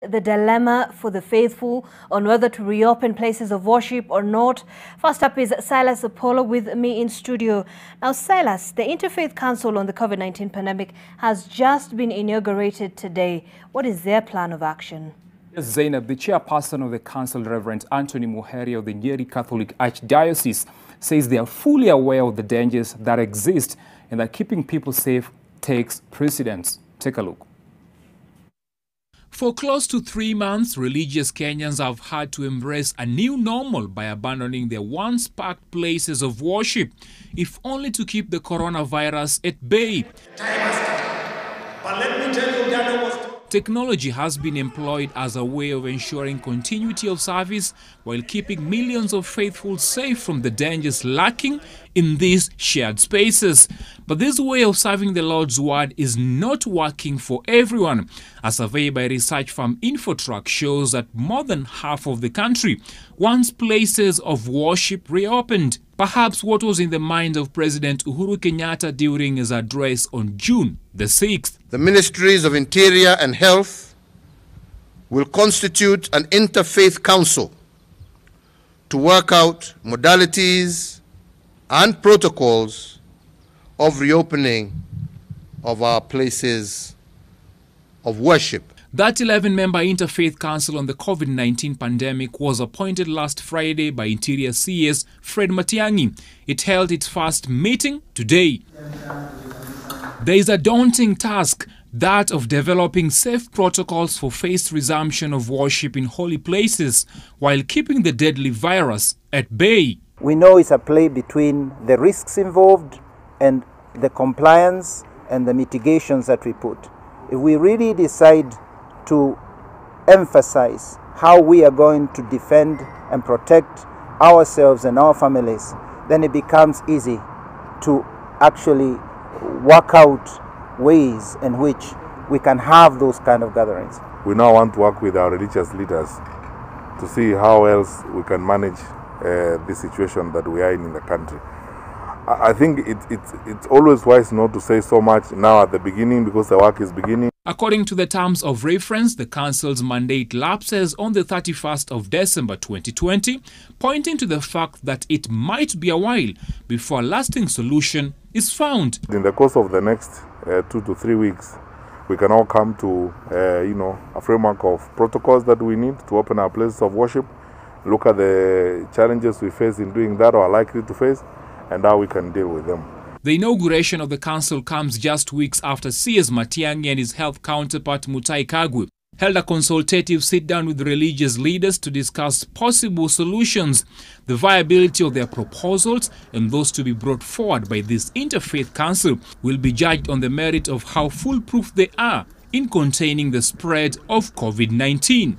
The dilemma for the faithful on whether to reopen places of worship or not. First up is Silas Apollo with me in studio. Now, Silas, the Interfaith Council on the COVID-19 pandemic has just been inaugurated today. What is their plan of action? Yes, Zainab, the chairperson of the council, Reverend Anthony Muheri of the Nyeri Catholic Archdiocese, says they are fully aware of the dangers that exist and that keeping people safe takes precedence. Take a look. For close to 3 months, religious Kenyans have had to embrace a new normal by abandoning their once packed places of worship, if only to keep the coronavirus at bay. Time has come. But let me tell you, Ghana was... Technology has been employed as a way of ensuring continuity of service while keeping millions of faithful safe from the dangers lurking in these shared spaces. But this way of serving the Lord's word is not working for everyone. A survey by research firm Infotrack shows that more than half of the country wants places of worship reopened. Perhaps what was in the mind of President Uhuru Kenyatta during his address on June the 6th. The Ministries of Interior and Health will constitute an interfaith council to work out modalities and protocols of reopening of our places of worship. That 11-member Interfaith Council on the COVID-19 pandemic was appointed last Friday by Interior CS Fred Matiang'i. It held its first meeting today. There is a daunting task, that of developing safe protocols for phased resumption of worship in holy places while keeping the deadly virus at bay. We know it's a play between the risks involved and the compliance and the mitigations that we put. If we really decide to emphasize how we are going to defend and protect ourselves and our families, then it becomes easy to actually work out ways in which we can have those kind of gatherings. We now want to work with our religious leaders to see how else we can manage the situation that we are in the country. I think it's always wise not to say so much now at the beginning because the work is beginning. According to the terms of reference, the Council's mandate lapses on the 31st of December 2020, pointing to the fact that it might be a while before a lasting solution is found. In the course of the next 2 to 3 weeks, we can all come to a framework of protocols that we need to open our places of worship, look at the challenges we face in doing that or are likely to face, and how we can deal with them. The inauguration of the council comes just weeks after CS Matiang'i and his health counterpart Mutahi Kagwe held a consultative sit-down with religious leaders to discuss possible solutions, the viability of their proposals, and those to be brought forward by this interfaith council will be judged on the merit of how foolproof they are in containing the spread of COVID-19.